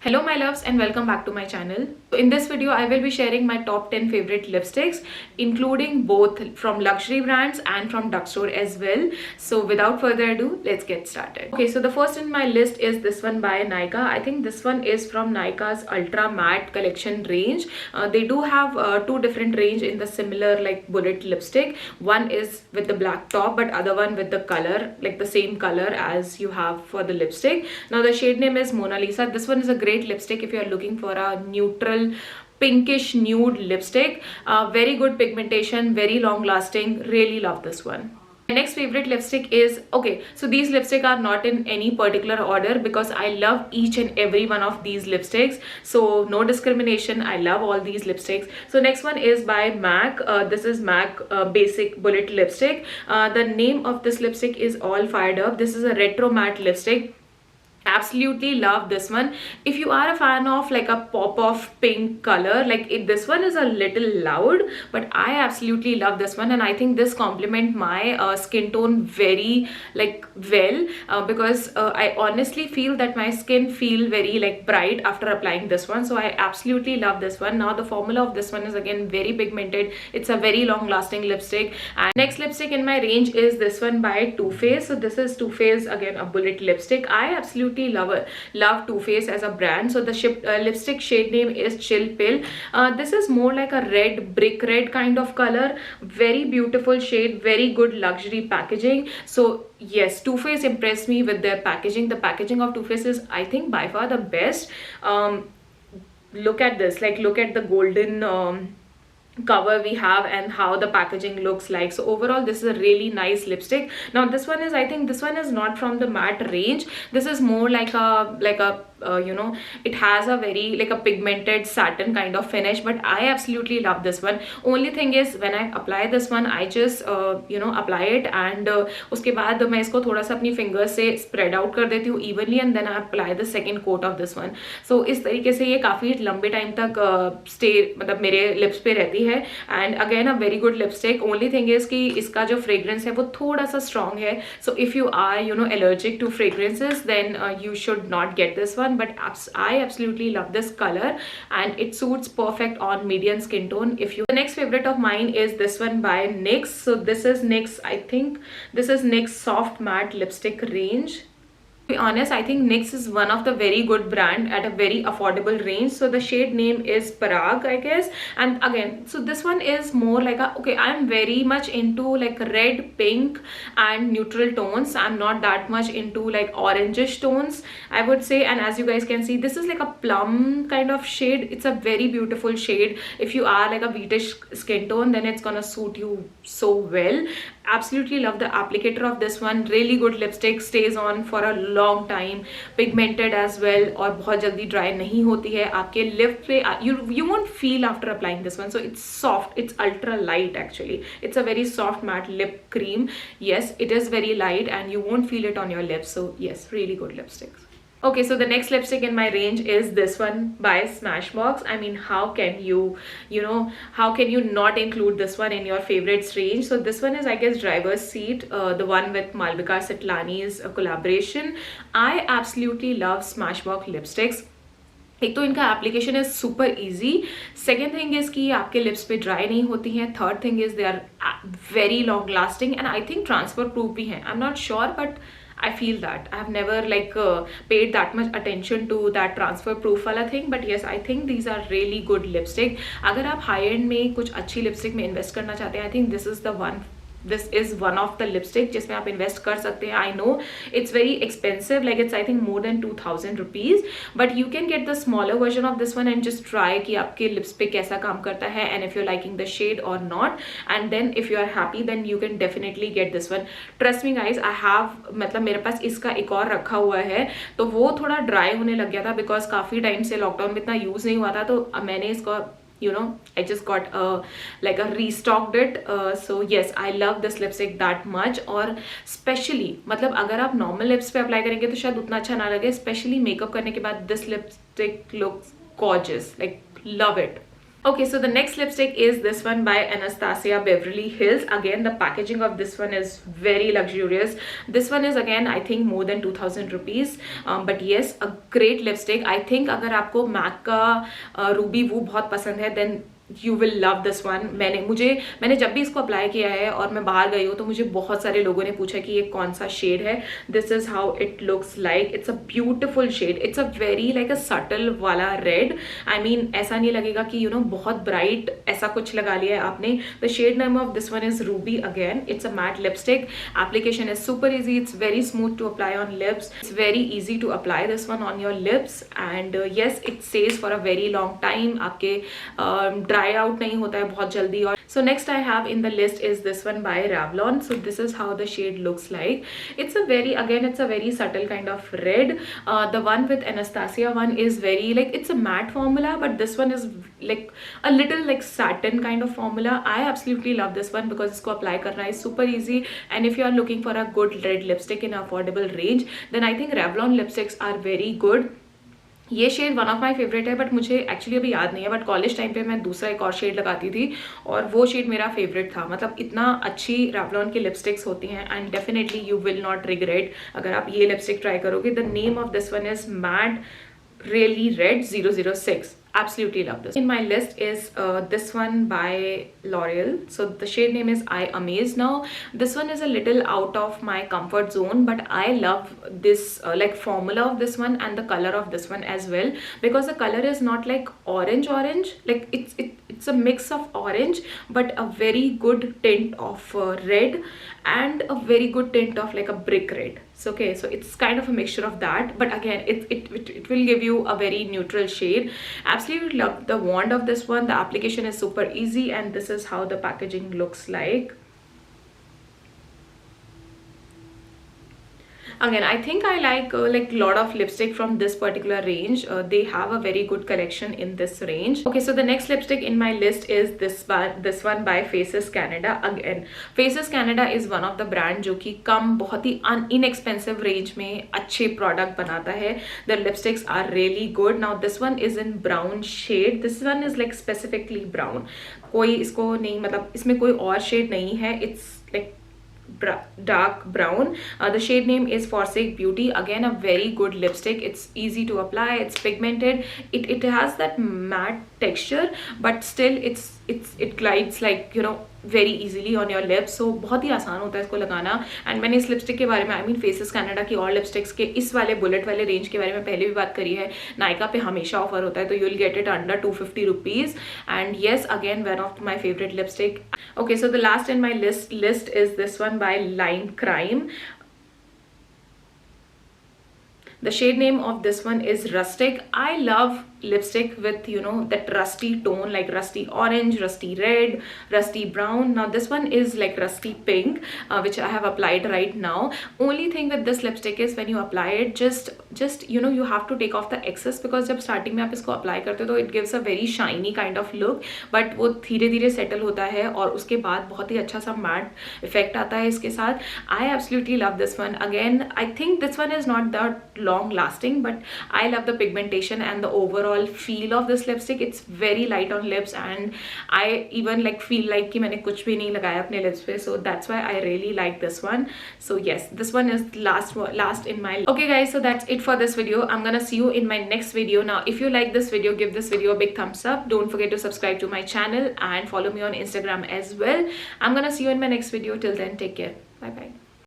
Hello my loves and welcome back to my channel. In this video I will be sharing my top 10 favorite lipsticks, including both from luxury brands and from drugstore as well. So without further ado, let's get started. Okay, so the first in my list is this one by Nykaa. I think this one is from Nykaa's Ultra Matte collection range. They do have two different range in the similar like bullet lipstick. One is with the black top but other one with the color, like the same color as you have for the lipstick. Now the shade name is Mona Lisa. This one is a great lipstick if you are looking for a neutral pinkish nude lipstick. Very good pigmentation, very long lasting. Really love this one. My next favorite lipstick is, okay, so these lipsticks are not in any particular order because I love each and every one of these lipsticks, so no discrimination. I love all these lipsticks. So next one is by MAC. This is MAC basic bullet lipstick. The name of this lipstick is All Fired Up. This is a retro matte lipstick. Absolutely love this one. If you are a fan of like a pop of pink color, like this one is a little loud, but I absolutely love this one, and I think this complement my skin tone very like well, because I honestly feel that my skin feel very like bright after applying this one. So I absolutely love this one. Now the formula of this one is again very pigmented. It's a very long lasting lipstick. And next lipstick in my range is this one by Too Faced. So this is Too Faced, again a bullet lipstick. I absolutely love Too Faced as a brand. So the lipstick shade name is Chill Pill. This is more like a red, brick red kind of color. Very beautiful shade, very good luxury packaging. So yes, Too Faced impressed me with their packaging. The packaging of Too Faced is, I think, by far the best. Look at this, like look at the golden cover we have and how the packaging looks like. So overall this is a really nice lipstick. Now this one is, I think this one is not from the matte range. This is more like a you know, it has a very like a pigmented satin kind of finish, but I absolutely love this one. Only thing is when I apply this one, I just you know, apply it and उसके बाद मैं इसको थोड़ा सा अपनी fingers से spread out कर देती हूँ evenly, and then I apply the second coat of this one. So इस तरीके से ये काफ़ी लंबे टाइम तक stay मतलब मेरे lips पे रहती है. And again a very good lipstick. Only thing is कि इसका जो fragrance है वो थोड़ा सा strong है. So if you are, you know, allergic to fragrances, then you should not get this one. But I absolutely love this color and it suits perfect on medium skin tone. The next favorite of mine is this one by NYX. So this is NYX, I think this is NYX soft matte lipstick range. To be honest, I think NYX is one of the very good brand at a very affordable range. So the shade name is Parag, I guess. And again, so this one is more like a, okay, I'm very much into like red, pink and neutral tones. I'm not that much into like orangish tones, I would say. And as you guys can see, this is like a plum kind of shade. It's a very beautiful shade. If you are like a wheatish skin tone, then it's gonna suit you so well. Absolutely love the applicator of this one. Really good lipstick, stays on for a long time, pigmented as well, और बहुत जल्दी dry नहीं होती है आपके lip पे. You won't feel after applying this one. So it's soft, it's ultra light actually. It's a very soft matte lip cream. Yes, it is very light and you won't feel it on your lips. So yes, really good lipsticks. Okay, so the next lipstick in my range is this one by Smashbox. I mean, how can you know, how can you not include this one in your favorites range? So this one is, I guess, Driver's Seat, the one with Malvika Sitlani's collaboration. I absolutely love Smashbox lipsticks. एक तो इनका application is super easy. Second thing is कि आपके lips पे dry नहीं होती हैं. Third thing is they are very long lasting and I think transfer proof भी हैं. I am not sure but I feel that I have never like paid that much attention to that transfer proof wala thing, but yes, I think these are really good lipstick. अगर आप high end में कुछ अच्छी lipstick में invest करना चाहते हैं, I think this is the one. This is one of the lipstick जिसमें आप invest कर सकते हैं. I know it's very expensive, like it's I think more than 2000 rupees, but you can get the smaller version of this one and just try कि आपके lips पे कैसा काम करता है, and if you're liking the shade or not, and then if you are happy, then you can definitely get this one. Trust me guys, I have, मतलब मेरे पास इसका एक और रखा हुआ है, तो वो थोड़ा dry होने लग गया था because काफ़ी टाइम से लॉकडाउन में इतना यूज़ नहीं हुआ था, तो मैंने इसको, you know, I just got like a restocked it. So yes, I love this lipstick that much. और specially मतलब अगर आप normal lips पे apply करेंगे तो शायद उतना अच्छा ना लगे, especially makeup करने के बाद this lipstick looks gorgeous, like love it. Okay, so the next lipstick is this one by Anastasia Beverly Hills. Again, the packaging of this one is very luxurious. This one is again, I think, more than 2000 rupees. But yes, a great lipstick. I think अगर आपको MAC का Ruby Woo बहुत पसंद है, then you will love this one. मैंने जब भी इसको अप्लाई किया है और मैं बाहर गई हूँ तो मुझे बहुत सारे लोगों ने पूछा कि ये कौन सा शेड है. This is how it looks like. It's a beautiful shade. It's a very like a subtle वाला रेड. आई मीन ऐसा नहीं लगेगा कि यू नो बहुत ब्राइट ऐसा कुछ लगा लिया है आपने. The shade name of this one is Ruby. Again it's a matte lipstick. Application is super easy. It's very smooth to apply on lips. It's very easy to apply this one on your lips and yes it stays for a very long time. आपके dry out नहीं होता है बहुत जल्दी. और so next I have in the list is this one by Revlon. So this is how the shade looks like. It's a very subtle kind of red. The one with Anastasia one is very like, it's a matte formula, but this one is like a little like satin kind of formula. I absolutely love this one because इसको apply करना is super easy. And if you are looking for a good red lipstick in affordable range, then I think Revlon lipsticks are very good. ये shade one of my favourite है, but मुझे actually अभी याद नहीं है. But college time पे मैं दूसरा एक और शेड लगाती थी और वो शेड मेरा फेवरेट था. मतलब इतना अच्छी Revlon की लिपस्टिक्स होती हैं and definitely you will not regret अगर आप ये लिपस्टिक ट्राई करोगे. The name of this one is mad really red 006. Absolutely love this. In my list is this one by L'Oreal. So the shade name is I Amaze. Now this one is a little out of my comfort zone, but I love this like formula of this one and the color of this one as well, because the color is not like orange, like it's a mix of orange but a very good tint of red and a very good tint of like a brick red. So okay, so it's kind of a mixture of that, but again it will give you a very neutral shade. Absolutely love the wand of this one. The application is super easy and this is how the packaging looks like. Again, I think I like lot of lipstick from this particular range. They have a very good collection in this range. Okay, so the next lipstick in my list is this one by Faces Canada. Again, Faces Canada is one of the brand जो कि कम बहुत ही inexpensive range में अच्छे product बनाता है. The lipsticks are really good. Now this one is in brown shade. This one is like specifically brown. कोई इसको नहीं, मतलब इसमें कोई और shade नहीं है. It's like dark brown. The shade name is Forsake Beauty. Again, a very good lipstick. It's easy to apply. It's pigmented. It has that matte texture, but still it glides like, you know, very easily on your lips. So बहुत ही आसान होता है इसको लगाना. And मैंने इस lipstick के बारे में, आई मीन फेसेस कनाडा की और लिपस्टिक्स के इस वाले बुलेट वाले रेंज के बारे में पहले भी बात करी है. नायका पे हमेशा ऑफर होता है, तो you will get it under 250 rupees. And yes, again one of my favourite lipstick. Okay, so the last in my list is this one by lime crime. The shade name of this one is Rustic. I love lipstick with, you know, that rusty tone, like rusty orange, rusty red, rusty brown. Now this one is like rusty pink, which I have applied right now. Only thing with this lipstick is when you apply it, just you know, you have to take off the excess, because जब starting में आप इसको apply करते हो तो it gives a very shiny kind of look, but वो धीरे धीरे settle होता है और उसके बाद बहुत ही अच्छा सा matte effect आता है इसके साथ. I absolutely love this one. Again, I think this one is not that long lasting, but I love the pigmentation and the overall feel of this lipstick. It's very light on lips and I even like feel like कि मैंने कुछ भी नहीं लगाया अपने lips पे, so that's why I really like this one. So yes, this one is last in my. Okay guys, so that's it for this video. I'm gonna see you in my next video. Now if you like this video, give this video a big thumbs up. Don't forget to subscribe to my channel and follow me on Instagram as well. I'm gonna see you in my next video. Till then, take care. Bye bye.